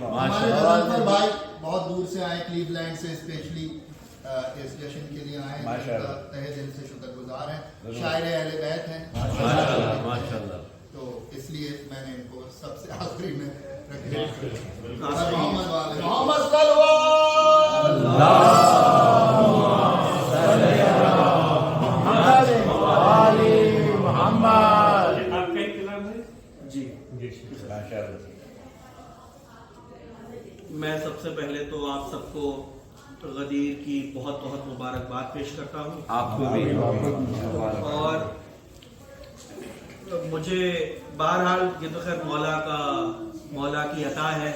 हमारे जबलपुर भाई बहुत दूर से आए, क्लीवलैंड से स्पेशली इस जश्न के लिए आए हैं, उनका तहे दिल से शुक्रगुजार हैं, शायर अहले बैत हैं माशाअल्लाह। तो इसलिए मैंने इनको सबसे आखिरी में रखा। मोहम्मद मैं सबसे पहले तो आप सबको गदीर की बहुत बहुत मुबारकबाद पेश करता हूँ आपको भी। और मुझे बहरहाल ये तो खैर मौला की अता है।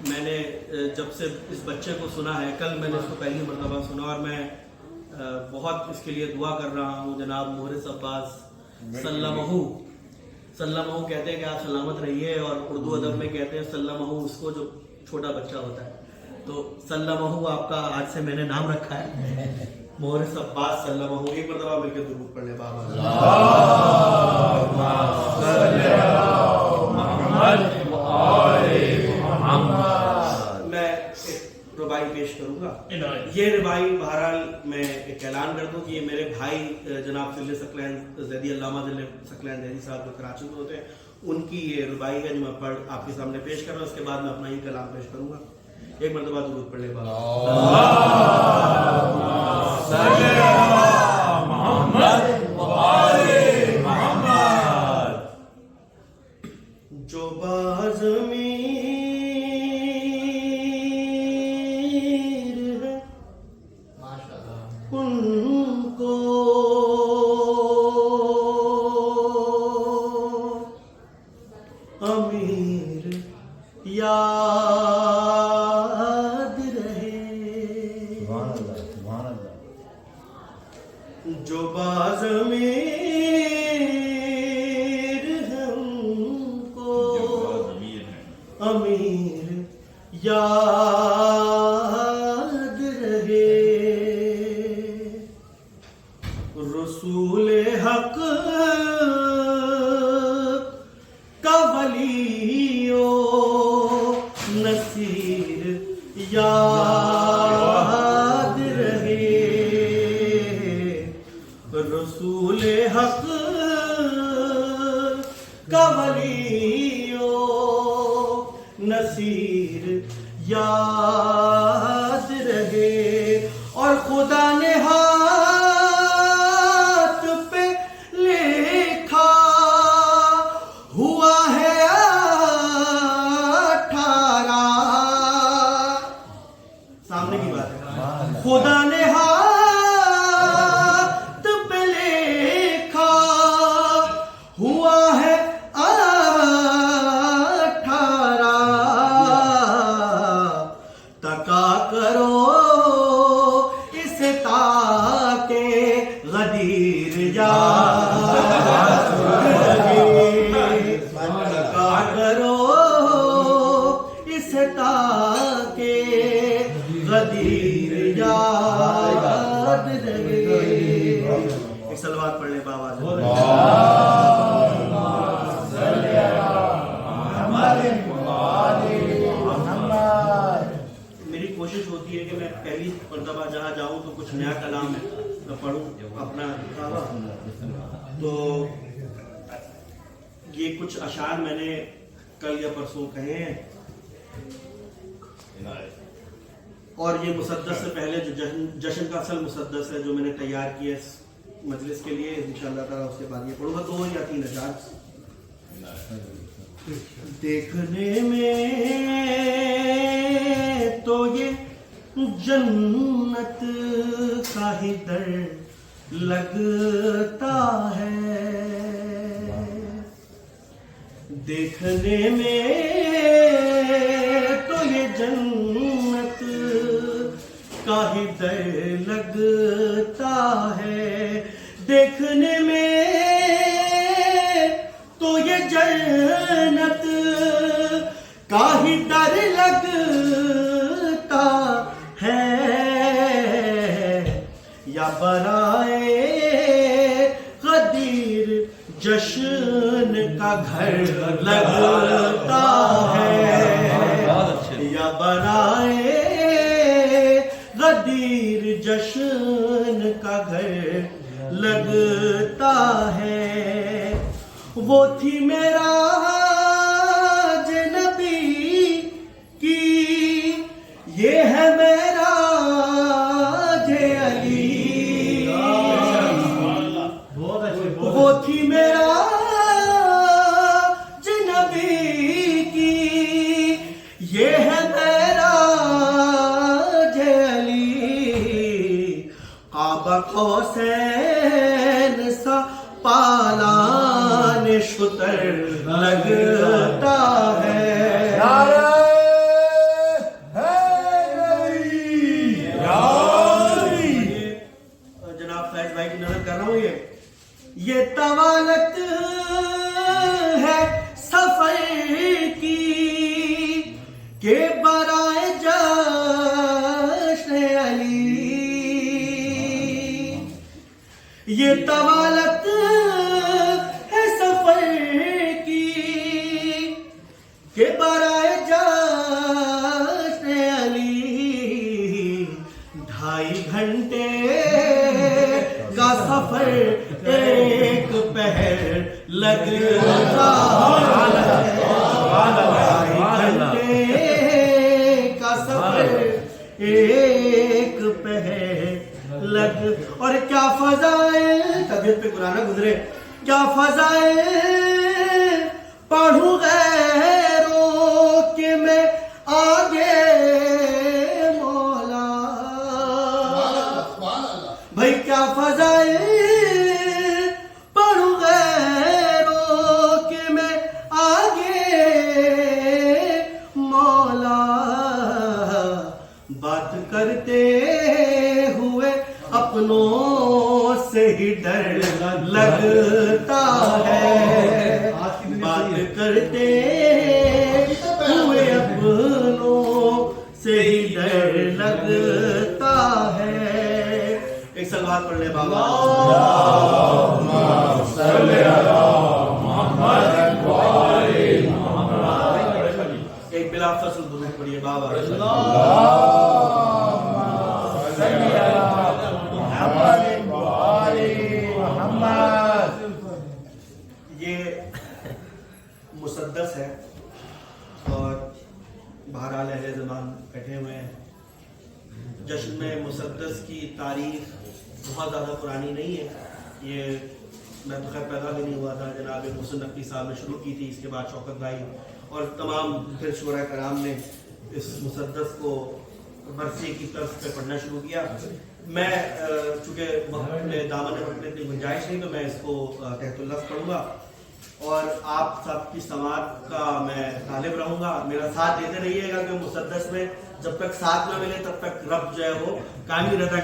मैंने जब से इस बच्चे को सुना है, कल मैंने इसको पहली मरतबा सुना और मैं बहुत इसके लिए दुआ कर रहा हूँ। जनाब मोहरिस अब्बास सल्लमहू कहते हैं कि आप सलामत रहिए, और उर्दू अदब में कहते हैं सल्लमहू उसको जो छोटा बच्चा होता है। तो सल्लमहू आपका आज से मैंने नाम रखा है, मोहरिस अब्बास सल्लमहू। एक मरतबा मिलकर दुरूद पढ़ ले बाबा। मैं एक रुबाई पेश करूंगा। ये रुबाई बहरहाल मैं एक ऐलान कर दूं कि ये मेरे भाई जनाब दिल सकलैन ज़ैदी अल्लामा दिल सकलैन ज़ैदी साहब जो कराची में होते हैं, उनकी ये रुबाई है जो मैं पढ़ आपके सामने पेश कर रहा हूँ। उसके बाद मैं अपना ही कलाम पेश करूंगा। एक मरतबा दुरूद पढ़ ले बाबा। जो बाज़मीर है उनको अमीर याद रहे। जो बाज़मीर है उनको अमीर याद रहे। रसूल हक का वलियो नसीर याद रहे। रसूल हक का वलियो नसीर याद रहे। और खुदा ने हाथ पे लिखा हुआ है 18। सामने की बात है। खुदा ने हाथ पे लिखा हुआ है 18। तका करो इसे ताके गदीर याद रहे। तका करो इसे ताके गदीर याद रहे। एक सलवात पढ़ ले बाबा। मेरी कोशिश होती है कि मैं पहली मरतबा जहाँ जाऊँ तो कुछ नया कलाम मैं पढ़ूँ अपना। तो ये कुछ अशार मैंने कल या परसों कहे हैं, और ये मुसद्दस से पहले जो जश्न का असल मुसद्दस है जो मैंने तैयार किया इस मजलिस के लिए, इंशाअल्लाह ताला उसके बाद ये पढ़ूंगा 2 या 3 अशार। देखने में तो ये जन्नत का ही दर लगता है। देखने में तो ये जन्नत का ही दर लगता है। देखने में तो ये जन्नत का ही डर लगता है। या बराए गदीर जश्न का घर लगता है। बाराए गदीर जश्न का घर लगता है। वो थी मेरा नबी की, ये है मेरा अली। वो थी मेरा नबी की, ये है मेरा अली। काबा कौसैन सा पालान शुतर लगता है। जनाब फैज भाई की नजर कर रहा हूँ, ये तवालत है सफर की के बराए जश्न अली। ये तवालत है सफर की के बराए जश्न अली। 2.5 घंटे का सफर एक पहर लगता है। 2.5 घंटे का सफर एक पहर लग। और क्या फजाए तबीयत पे कुरान गुजरे, क्या फजाए पढ़ूं गैरों के मैं आगे मौला। भाई क्या फजाए पढ़ूं गैरों के मैं आगे मौला। बात करते हुए अपनों से ही डर लगता है। बात करते हुए अपनों से ही डर लगता है। एक सलवात पढ़ ले बाबा। एक बिला फसल दुरूद पढ़िए बाबा। ये मुसद्दस है और बहरहाल अहले ज़बान बैठे हुए हैं। जश्न में मुसद्दस की तारीख बहुत ज़्यादा पुरानी नहीं है। ये मैं तो खैर पैदा भी नहीं हुआ था, जनाब मुहसिन नकवी साहब ने शुरू की थी, इसके बाद शौकत भाई और तमाम फिर शुरा कराम ने इस मुसद्दस को बरसी की तर्ज पे पढ़ना शुरू किया। मैं चूँकि अपने दामन में पढ़ने की गुंजाइश नहीं, तो मैं इसको तहतुल लफ्ज़ पढ़ूँगा और आप सबकी समात का मैं तालिब रहूँगा। मेरा साथ देते रहिएगा कि मुसद्दस में जब तक साथ न मिले तब तक रब जो है वो कायम ही रहता है।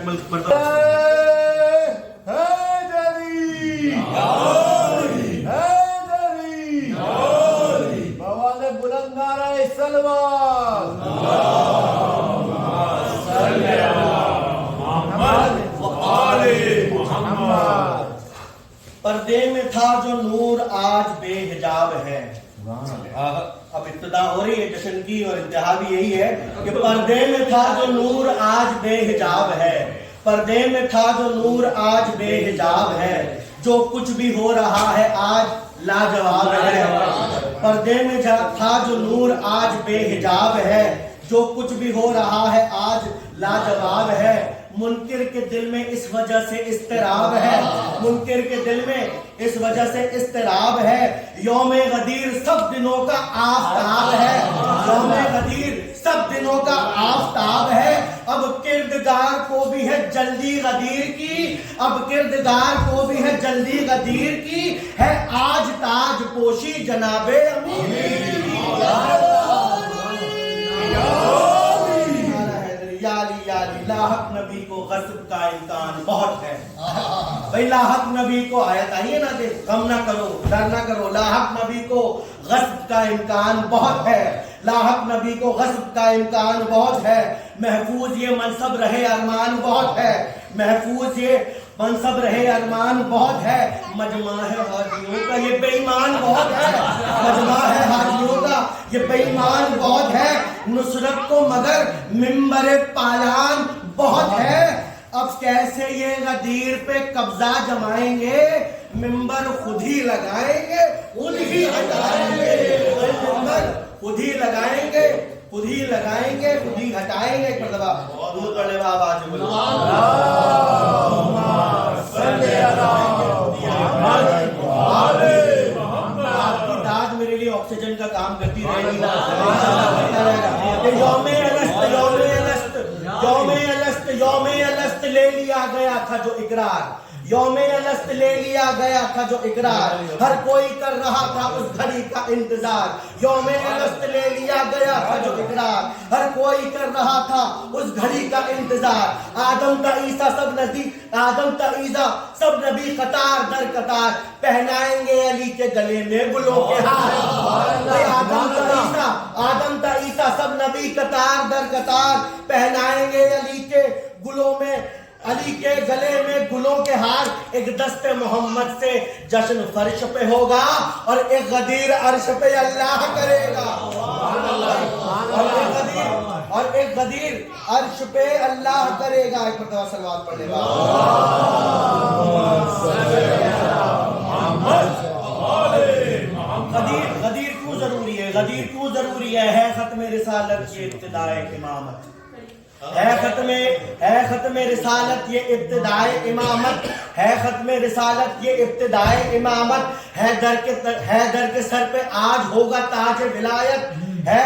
पर्दे में था जो नूर आज बेहिजाब है। अब इब्तिदा हो रही है जश्न की और इंतहा भी यही है कि पर्दे में था जो नूर आज बेहिजाब है। पर्दे में था जो नूर आज बेहिजाब है। जो कुछ भी हो रहा है आज लाजवाब है। पर्दे में था जो नूर आज बेहिजाब है। जो कुछ भी हो रहा है आज लाजवाब है। मुनकिर के दिल में इस वजह से इस्तिराब है। मुनकिर के दिल में इस वजह से इस्तिराब है। यौमे गदीर सब दिनों का आफताब है। यौमे गदीर सब दिनों का आफताब है। अब किरदगार को भी है जल्दी गदीर की। अब किरदगार को भी है जल्दी गदीर की। है आज ताज पोशी जनाबे अमीर। लाहक नबी को गज़ब का इम्कान बहुत है। भाई लाहक नबी को आयत आई है ना, दे गम ना करो, डर ना करो। लाहक नबी को गज़ब का इम्कान बहुत है। लाहक नबी को गज़ब का इम्कान बहुत है। महफूज ये मनसब रहे अरमान बहुत है। महफूज ये मनसब रहे अरमान बहुत है। मजमा है हाजियों का ये बेईमान बहुत है। मजमा है हाजियों का ये बेईमान बहुत है। نصرت کو مگر منبر پالان بہت ہے. اب کیسے یہ غدیر پہ قبضہ جمائیں گے؟ منبر خود ہی لگائیں گے, خود ہی ہٹائیں گے. منبر خود ہی لگائیں گے, خود ہی لگائیں گے, خود ہی ہٹائیں گے. ایک مرتبہ درود پڑھ لے آواز میں. آپ کی داد میرے لیے آکسیجن کا کام کرتی رہے گی. یوم الست, یوم الست, یوم الست, یوم الست لے لیا گیا تھا جو اقرار, یوم الست لے لیا گیا تھا جو اقرار, ہر کوئی کر رہا تھا اس گھڑی کا انتظار. یوم الست لے لیا گیا تھا جو اقرار, ہر کوئی کر رہا تھا اس گھڑی کا انتظار. آدم تا عیسیٰ سب نبی, آدم تا عیسیٰ سب نبی قطار در قطار, پہنائیں گے علی کے گلے میں گلوں کے ہار. آدم تا عیسیٰ سب نبی قطار در قطار, پہنائیں گے علی کے گلوں میں, علی کے گلے میں گلوں کے ہار. ایک دست محمد سے جشن فرش پہ ہوگا اور ایک غدیر عرش پہ اللہ کرے گا. اور ایک غدیر عرش پہ اللہ کرے گا. ایک مرتبہ صلوات پڑھ لے گا. غدیر کیوں ضروری ہے؟ غدیر کیوں ضروری ہے ختم رسالت یہ ابتدائے امامت, ہے ختم رسالت یہ ابتدائے امامت, ہے ختم رسالت یہ ابتدائے امامت. ہے در کے سر پہ آج ہوگا تاج ولایت, ہے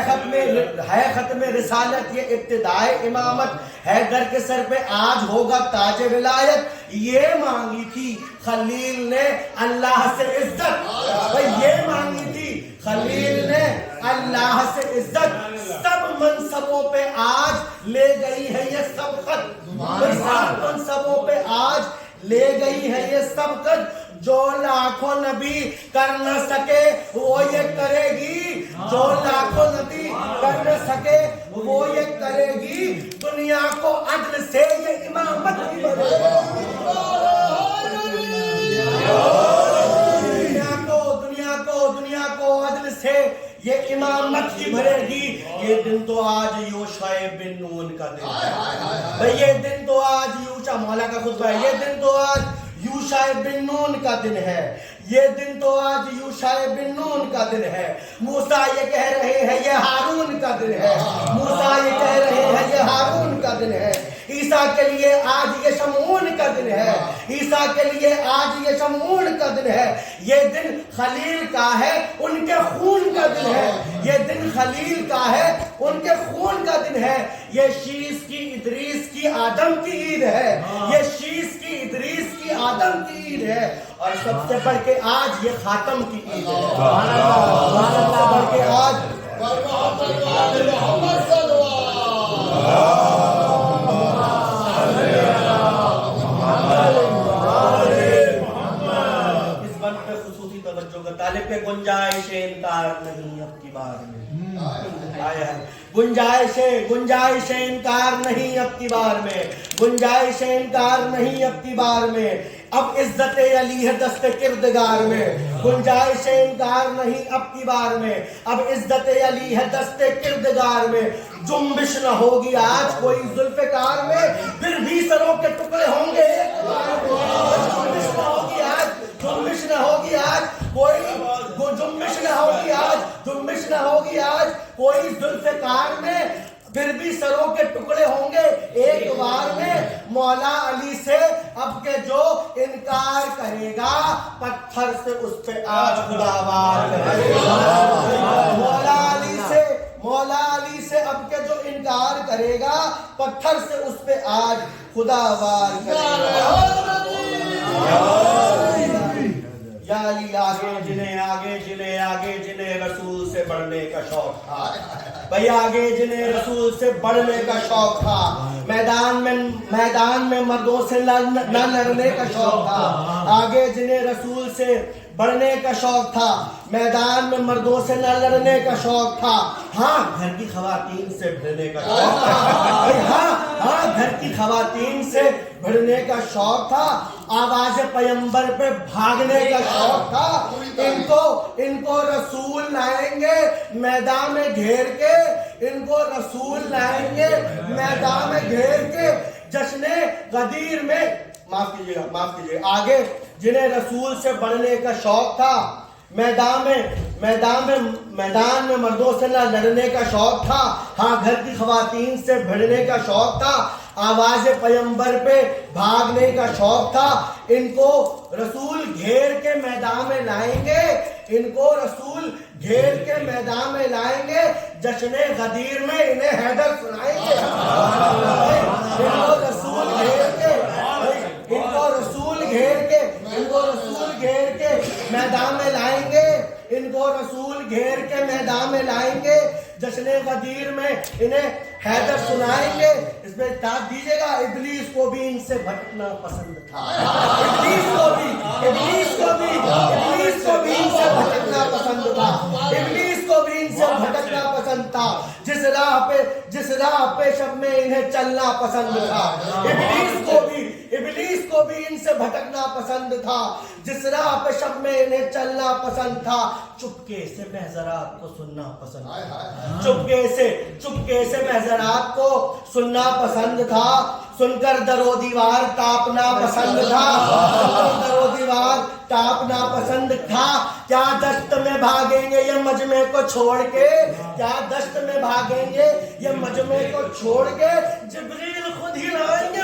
ختم رسالت یہ ابتدائے امامت, ہے در کے سر پہ آج ہوگا تاج ولایت. یہ مانگی تھی خلیل نے اللہ سے عزت, یہ مانگی تھی خلیل نے اللہ سے عزت. سب منصبوں پہ آج لے گئی ہے یہ سبقت, سب منصبوں پہ آج لے گئی ہے یہ سبقت. جو لاکھوں نبی کر نہ سکے وہ یہ کرے گی, جو لاکھوں نبی کر نہ سکے وہ یہ کرے گی. دنیا کو عدل سے یہ امامت کی بھرے گی, دنیا کو عدل سے یہ امامت کی بھرے گی. یہ دن تو آج یوشع بن نون کا دن ہے بھئی, یہ دن تو آج یوشع, مولا کا خطبہ ہے, یہ دن تو آج یوشع بن نون کا دن ہے, یہ دن تو آج یوشع بن نون کا دن ہے. موسیٰ یہ کہہ رہے ہیں یہ ہارون کا دن ہے, موسیٰ یہ کہہ رہے ہیں یہ ہارون کا دن ہے. عیسیٰ کے لیے آج یہ شمعون کا دن ہے, عیسیٰ کے لیے آج یہ شمعون کا دن ہے. یہ دن خلیل کا ہے ان کے خون کا دن ہے, یہ دن خلیل کا ہے ان کے خون کا دن ہے. یہ شیس کی ادریس کی آدم کی عید ہے, یہ شیس کی ادریس کی آدم کی عید ہے. اور سب سے بڑھ کے آج یہ خاتم کی عید ہے, سب سے بڑھ کے آج طالب کے گنجائش انکار نہیں اب کی بار میں, گنجائش انکار نہیں اب کی بار میں, گنجائش انکار نہیں اب کی بار میں. اب عزت علی ہے دست کردگار میں, گنجائش انکار نہیں اب کی بار میں, اب عزت علی ہے دست کردگار میں. جنبش نہ ہوگی آج کوئی ذوالفقار میں, پھر بھی سروں کے ٹکڑے ہوں گے ایک بار میں. جنبش نہ ہوگی آج, جنبش نہ ہوگی آج کوئی, جنبش نہ ہوگی آج, جنبش نہ ہوگی آج کوئی ذوالفقار میں, پھر بھی سروں کے ٹکڑے ہوں گے ایک بار میں. مولا علی سے اب کے جو انکار کرے گا پتھر سے اس پہ آج خدا وار کرے گا. مولا علی سے اب کے جو انکار کرے گا پتھر سے اس پہ آج خدا وار کرے گا. یا علی آگے جنہیں رسول سے بڑھنے کا شوق تھا, بھئی آگے جنہیں رسول سے بڑھنے کا شوق تھا. میدان میں مردوں سے نہ لڑنے کا شوق تھا, آگے جنہیں رسول سے بڑھنے کا شوق تھا. میدان میں مردوں سے نہ لڑنے کا شوق تھا. ہاں گھر کی خواتین سے بھڑنے کا شوق تھا, ہاں گھر کی خواتین سے بھڑنے کا شوق تھا. آواز پیمبر پہ بھاگنے کا شوق تھا. ان کو رسول لائیں گے میدان میں گھیر کے, ان کو रसूल लाएंगे मैदान में घेर के जश्न गदीर में। माफ कीजिएगा आगे। जिन्हें रसूल से बढ़ने का शौक था, मैदान में मर्दों से न लड़ने का शौक था, हाँ घर की खवातीन से भिड़ने का शौक था, आवाज पैगंबर पे भागने का शौक था। इनको रसूल घेर के मैदान में लाएंगे, इनको रसूल घेर के मैदान में लाएंगे, जश्न गदीर में इन्हें हैदर सुनाएंगे। इनको रसूल घेर के मैदान में लाएंगे, इनको रसूल घेर के मैदान में लाएंगे, जश्न गदीर में इन्हें हैदर सुनाएंगे। इसमें दाद दीजिएगा, इब्लीस को भी इनसे भटकना पसंद था। इब्लीस को भी इनसे भटकना पसंद था। इब्लीस को भी इनसे भटकना पसंद था। जिस राह पे शब में इन्हें चलना पसंद था। इब्लीस को भी इनसे भटकना पसंद था। जिस राह पे शब में इन्हें चलना पसंद था। चुपके से महज़रात को सुनना पसंद था। चुपके से महज़रात को सुनना पसंद था। सुनकर दरो दीवार टापना पसंद था। पसंद था। क्या दश्त में भागेंगे ये मजमे को छोड़ के, क्या दश्त में भागेंगे ये मजमे को छोड़ के, जिब्रील खुद ही लाएंगे।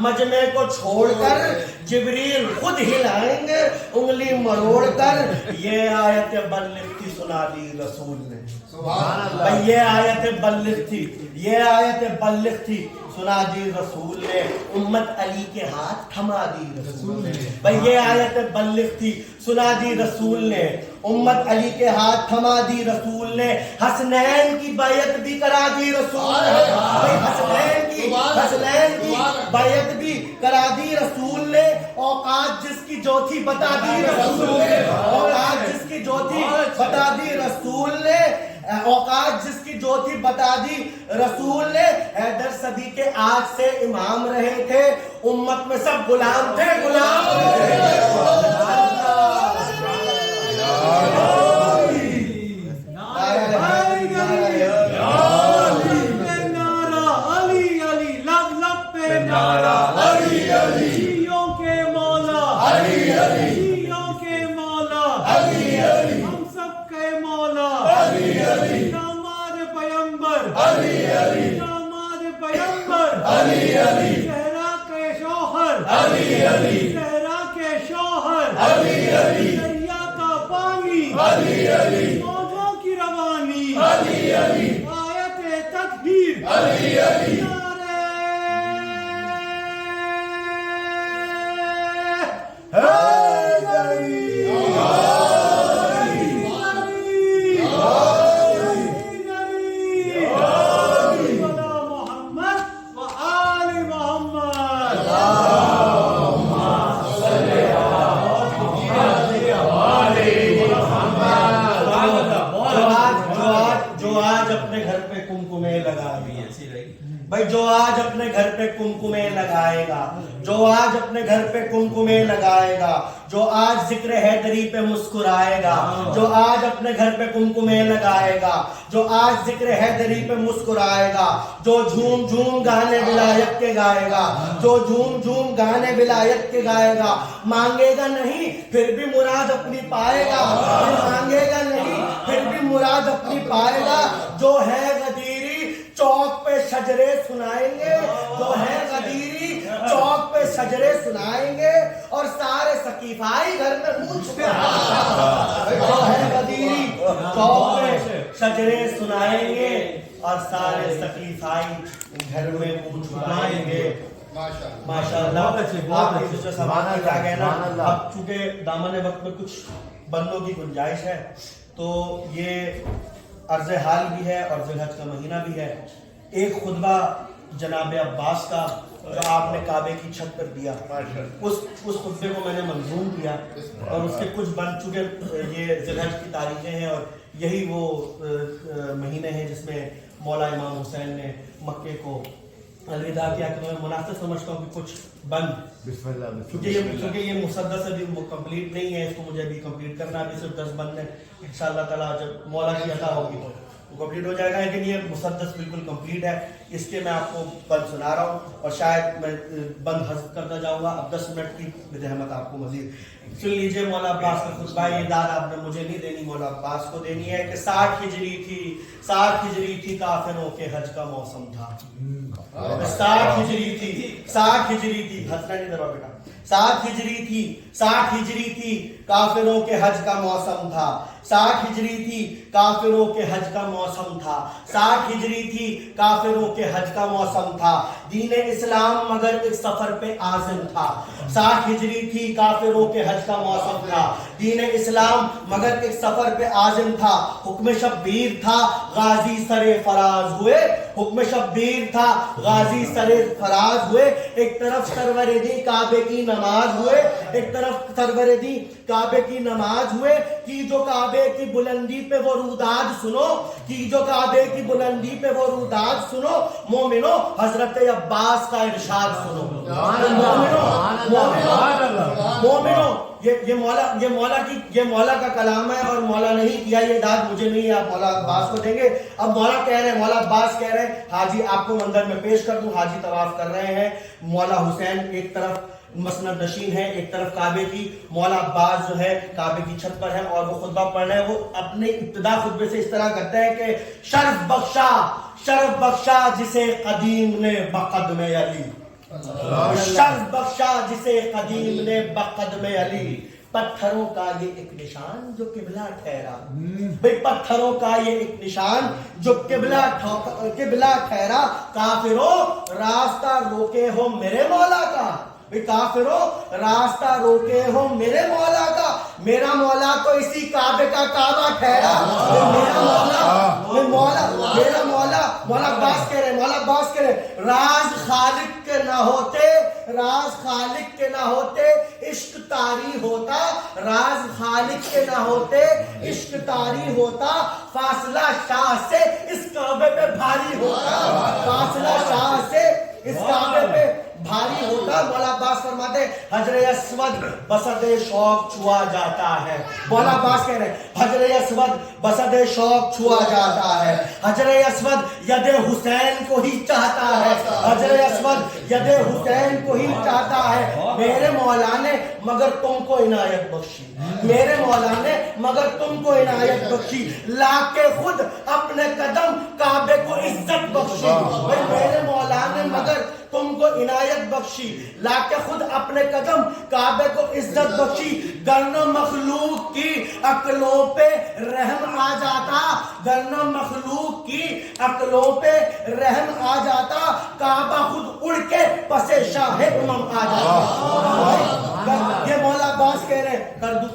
मजमे को छोड़कर जिब्रील खुद हिलाएंगे उंगली मरोड़कर। ये आयत बल्लिग थी सुना दी रसूल ने। भाई ये आयत बल्लिग थी सुना दी रसूल ने। उम्मत अली के हाथ थमा दी रसूल ने। भाई ये आयत बल्लिग थी सुना दी रसूल ने। उम्मत अली के हाथ थमा दी रसूल ने। हसनैन की बैयत भी करा दी रसूल ने। भाई हसनैन की बैयत भी करा दी रसूल ने। औकात जिसकी जो थी बता दी रसूल ने। औकात जिसकी जो थी बता दी रसूल ने। औकात जिसकी जो थी बता दी रसूल ने। हैदर सदी के आज से इमाम रहे थे। उम्मत में सब गुलाम थे, गुलाम दरिया का पानी, मौजों की रवानी, आयत तकबीर, भाई जो आज अपने घर पे कुमकुमे लगाएगा, जो आज अपने घर पे कुमकुमे लगाएगा, जो आज जिक्र हैदरी पे मुस्कुराएगा, जो आज अपने घर पे कुमकुमे लगाएगा, जो आज जिक्र हैदरी पे मुस्कुराएगा, जो झूम झूम गाने विलायत के गाएगा, जो झूम झूम गाने विलायत के गाएगा, मांगेगा नहीं फिर भी मुराद अपनी पाएगा, मांगेगा नहीं फिर भी मुराद अपनी पाएगा। जो है गदीरी चौक पे शजरे सुनाएंगे, जो है गदीरी चौक पे शजरे सुनाएंगे और सारे सकीफाई घर में मुंह छुपाएंगे। जो है गदीरी चौक पे शजरे सुनाएंगे और सारे सकीफाई घर में मुंह छुपाएंगे। माशाअल्लाह आप दूसरे सवाल में आ गए ना। अब चूंकि दामन वक्त में कुछ बंदों की गुंजाइश है तो ये अर्ज़ हाल भी है और ज़िलहज का महीना भी है, ایک خطبہ جناب عباس کا جو آپ نے کعبے کی چھت پر دیا، اس خطبے کو میں نے منظوم کیا اور اس کے کچھ بن چکے یہ ذی الحج کی تاریخیں ہیں، اور یہی وہ مہینے ہیں جس میں مولا امام حسین نے مکے کو الوداع کیا. کہ میں مناسب سمجھتا ہوں کہ کچھ بند کیونکہ یہ مسدس ابھی کمپلیٹ نہیں ہے، اس کو مجھے ابھی کمپلیٹ کرنا ہے. ابھی صرف 10 بند ہیں، انشاءاللہ تعالیٰ جب مولا کی عطا ہوگی تو کمپلیٹ ہو جائے گا. لیکن یہ مسدس بالکل کمپلیٹ ہے. اس کے میں آپ کو بند سنا رہا ہوں اور شاید میں بند حذف کرتا جاؤں گا. اب 10 منٹ کی رحمت آپ کو مزید سن لیجئے. مولا عباس کا خطبہ، یہ داد آپ نے مجھے نہیں دینی، مولا عباس کو دینی ہے. کہ 60 ہجری تھی کافروں کے حج کا موسم تھا. 60 ہجری تھی ہنسنا نہیں ذرا بیٹا. 60 ہجری تھی کافروں کے حج کا موسم تھا. 60 ہجری تھی کافروں کے حج کا موسم تھا. 60 ہجری تھی کافروں کے حج کا موسم تھا. دین اسلام مگر ایک سفر پہ عازم تھا. 60 ہجری تھی کافروں کے حج کا موسم تھا. دین اسلام مگر ایک سفر پہ عازم تھا. حکم شبیر تھا غازی سرے فراز ہوئے. حکم شبیر تھا غازی سرے فراز ہوئے. ایک طرف سرور دی کعبے کی نماز ہوئے، ایک طرف سرور دی کعبے کی نماز ہوئے. کی جو کعبے کی بلندی پہ وہ روداد سنو، کی جو کعبے کی بلندی پہ وہ روداد سنو. مومنو حضرت عباس کا ارشاد سنو. مومنو یہ مولا کا کلام ہے اور مولا نہیں کیا. یہ داد مجھے نہیں ہے، آپ مولا عباس کو دیں گے. اب مولا کہہ رہے ہیں، مولا عباس کہہ رہے ہیں، حاجی آپ کو منظر میں پیش کر دوں. حاجی طواف کر رہے ہیں. مولا حسین ایک طرف مسند نشین ہے، ایک طرف کعبے کی. مولا عباس جو ہے کعبے کی چھت پر ہے اور وہ خطبہ پڑھ رہے ہیں. وہ اپنے ابتدا خطبے سے اس طرح کرتے ہیں کہ شرف بخشا جسے قدیم نے بقدم علی. شرف بخشا جسے قدیم نے بقدم علی. پتھروں کا یہ ایک نشان جو قبلہ ٹھہرا. بھئی پتھروں کا یہ ایک نشان جو قبلہ ٹھہرا. کافروں راستہ روکے ہو میرے مولا کا. کافروں راستہ روکے ہو میرے مولا کا. میرا مولا تو اسی کعبے کا کعبہ ٹھہرا. مولا عباس کہہ رہے راز خالق کے نہ ہوتے عشق طاری ہوتا. راز خالق کے نہ ہوتے عشق طاری ہوتا. فاصلہ شاہ سے اس کعبے پہ بھاری ہوتا. فاصلہ شاہ سے اس کعبے پہ بھاری ہوتا. مولا عباس فرماتے حجر اسود بسد شوق چھوا جاتا ہے. مولا عباس کہہ رہے حجر اسود بسد شوق چھوا جاتا ہے. حجر اسود ید حسین کو ہی چاہتا ہے. حجر اسود ید حسین کو ہی چاہتا ہے. میرے مولا نے مگر تم کو عنایت بخشی. میرے مولا نے مگر تم کو عنایت بخشی. لا کے خود اپنے قدم کعبے کو عزت بخشی. میرے مولا نے مگر تم کو عنایت بخشی. لا کے خود اپنے قدم کعبے کو عزت بخشی. گرنہ مخلوق کی عقلوں پہ رحم آ جاتا. گرنہ مخلوق کی عقلوں پہ رحم آ جاتا. کعبہ خود اڑ کے پسے شاہ امم آ جاتا. یہ مولا عباس کہہ رہے کر دو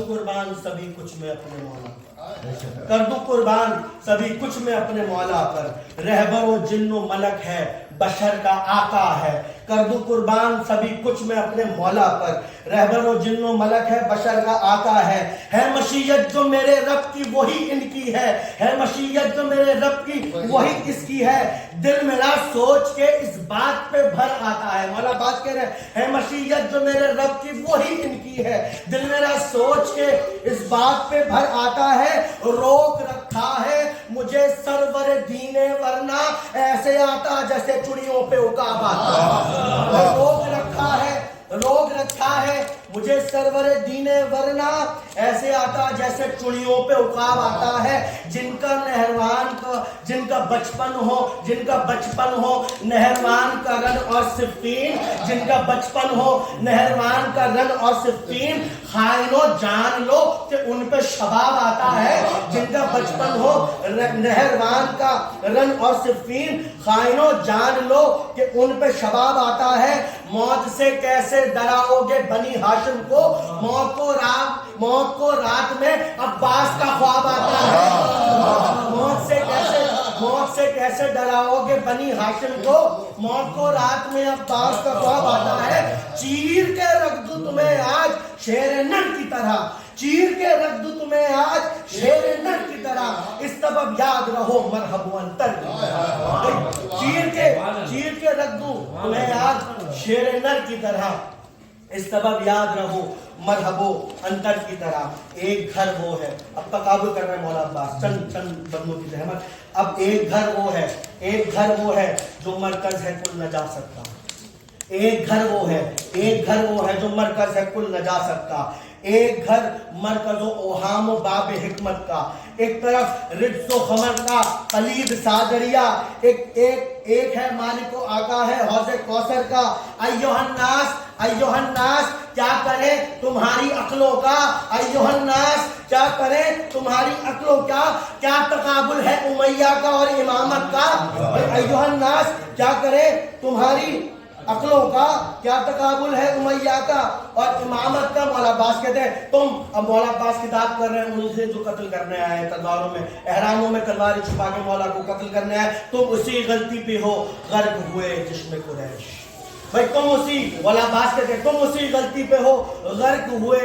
قربان سبھی کچھ میں اپنے مولا. کر دو قربان سبھی کچھ میں اپنے مولا پر. رہبر و جن و ملک ہے بشر کا آقا ہے. کر دو قربان سبھی کچھ میں اپنے مولا پر. رہبر و جن و ملک ہے بشر کا آقا ہے مشیت جو میرے رب کی وہی ان کی ہے مشیت جو میرے رب کی وہی اس کی ہے. دل میرا سوچ کے اس بات پہ بھر آتا ہے. مولا بات کہہ رہے ہیں مشیت جو میرے رب کی وہی ان کی ہے. دل میرا سوچ کے اس بات پہ بھر آتا ہے. روک رکھا ہے مجھے سرور دین ورنہ ایسے آتا جیسے چڑیوں پہ عقاب آتا. روک رکھا ہے مجھے سرور دین ورنہ ایسے آتا جیسے چڑیوں پہ عقاب آتا ہے. جن کا بچپن ہو نہروان کا رن اور صفین. جن کا بچپن ہو نہروان کا رن اور صفین. خائنوں جان لو کہ ان پہ شباب آتا ہے. جن کا بچپن ہو نہروان کا رن اور صفین. خائنوں جان لو کہ ان پہ شباب آتا ہے. موت سے کیسے ڈراؤ گے بنی ہاشم کو. موت کو رات میں عباس کا خواب آتا ہے. موت سے کیسے मौत से कैसे डराओगे बनी हाशिम को, मौत को रात में अब्बास का ख्वाब आता है, चीर के रख दूं तुम्हें आज शेर नर की तरह, चीर के रख दूं तुम्हें आज शेर नर की तरह, इस सबब याद रहो मरहबो अंतर की तरह, चीर के रख दूं तुम्हें आज शेर नर की तरह, इस सबब याद रहो मरहबो अंतर की तरह। एक घर वो है, अब तकाबुल कर रहे हैं मौला अब्बास, चंद बंदों की रहमत। अब एक घर वो है, एक घर वो है जो मरकज है कुल नजासत का, एक घर वो है, एक घर वो है जो मरकज है कुल नजासत का, एक घर मरकज़ो ओहाम बाब हिकमत का, एक तरफ रिज्ज़ो खमर का कलीद सादरिया, एक है मालिको आका है हौज़े कौसर का। अय्युहन्नास क्या करें तुम्हारी अक्लों का, अय्युहन्नास क्या करें तुम्हारी अक्लों का, क्या तकाबुल है उमैया का और इमामत का, अय्युहन्नास क्या करें तुम्हारी अक्लों का, क्या तकाबुल है उमैया का और इमामत का। मौला अब्बास कहते हैं तुम, अब मौला अब्बास किताब कर रहे हैं उनसे जो कत्ल करने आए हैं, तलवारों में एहरामों में तलवारें छुपा के मौला को कत्ल करने आए, तुम उसी गलती पे हो गर्क हुए जिसमें कुरैश, भाई तुम उसी, मौला अब्बास कहते हैं तुम उसी गलती पे हो गर्क हुए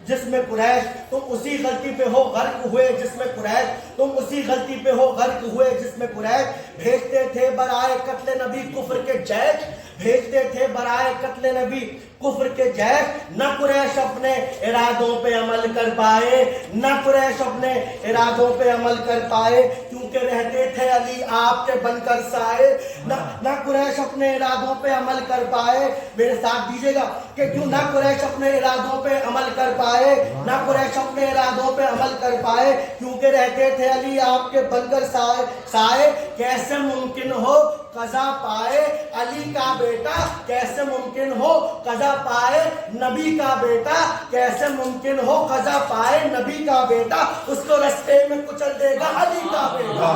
जिसमें कुरैश, तुम उसी गलती पे हो गर्क हुए जिसमें कुरैश, तुम उसी गलती पे हो गर्क हुए जिसमें कुरैश। भेजते थे बराए कत्ले नबी कुफ्र के जैश, भेजते थे बराए कत्ले नबी कुफ्र के जैश, न कुरैश अपने इरादों पे अमल कर पाए, न कुरैश अपने इरादों पे अमल कर पाए, क्योंकि रहते थे अली आपके बनकर साए, न कुरैश अपने इरादों पे अमल कर पाए। मेरे साथ दीजिएगा कि क्यों ना कुरैश अपने इरादों पे अमल कर पाए, ना कुरैश अपने इरादों पे अमल कर पाए, क्योंकि रहते थे अली आपके बनकर साए। कैसे मुमकिन हो कज़ा पाए अली का बेटा, कैसे मुमकिन हो कज़ा पाए नबी का बेटा, कैसे मुमकिन हो कज़ा पाए नबी का बेटा, उसको रास्ते में कुचल देगा अली का बेटा।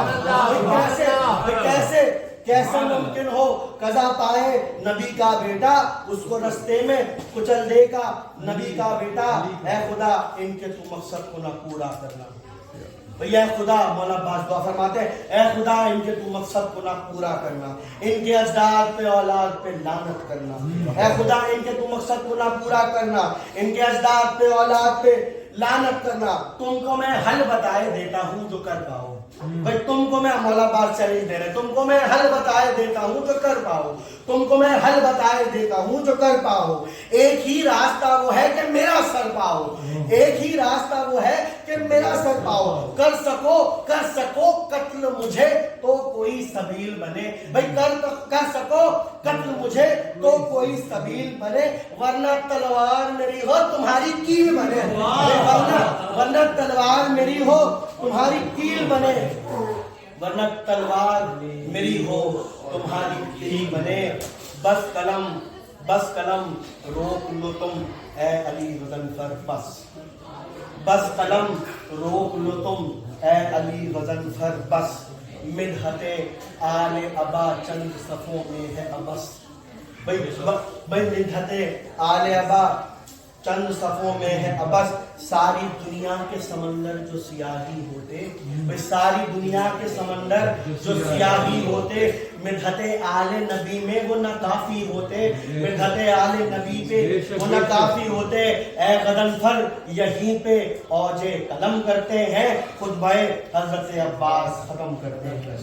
कैसे मुमकिन हो कज़ा पाए नबी का बेटा, उसको रास्ते में कुचल देगा नबी का बेटा। ऐ खुदा इनके तू मकसद को ना पूरा करना, भैया खुदा, मौला अब्बास दुआ फरमाते हैं, ऐ खुदा इनके तू मकसद को ना पूरा करना, इनके अजदाद पे औलाद पे लानत करना, ऐ खुदा इनके तू मकसद को ना पूरा करना, इनके अजदाद पे औलाद पे लानत करना। तुमको मैं हल बताए देता हूँ जो कर पाओ, भाई तुमको मैं, मौला अब्बास चैलेंज दे रहे, तुमको मैं हल बताए देता हूँ जो कर पाओ, तुमको मैं हल बताए देता हूँ जो कर पाओ। एक ही रास्ता वो है कि मेरा सर पाओ, एक ही रास्ता वो है कि मेरा सर पाओ। कर सको कत्ल मुझे तो कोई सबील बने, भाई कर सको कत्ल मुझे तो कोई सबील बने, वरना तलवार मेरी हो तुम्हारी कील बने, वरना तलवार मेरी हो तुम्हारी कील बने, वरना तलवार मेरी हो तुम्हारी कील बने। बस कलम रोक लो तुम ऐ अली गज़नफ़र, बस कलम रोक लो तुम ऐ अली गज़नफ़र, बस मिदहते आले अबा चंद सफ़ों में है अबस, भाई मिदहते आले अबा चंद सफ़ों में है अबस। सारी दुनिया के समंदर जो सियाही होते, भाई सारी दुनिया के समंदर जो सियाही होते, मिदहते आले नबी में वो ना काफी होते, मिदहते आले नबी पे वो ना काफी होते। ऐ गज़नफ़र यहीं पे औजे कलम करते हैं, खुतबे हज़रत अब्बास खत्म करते हैं।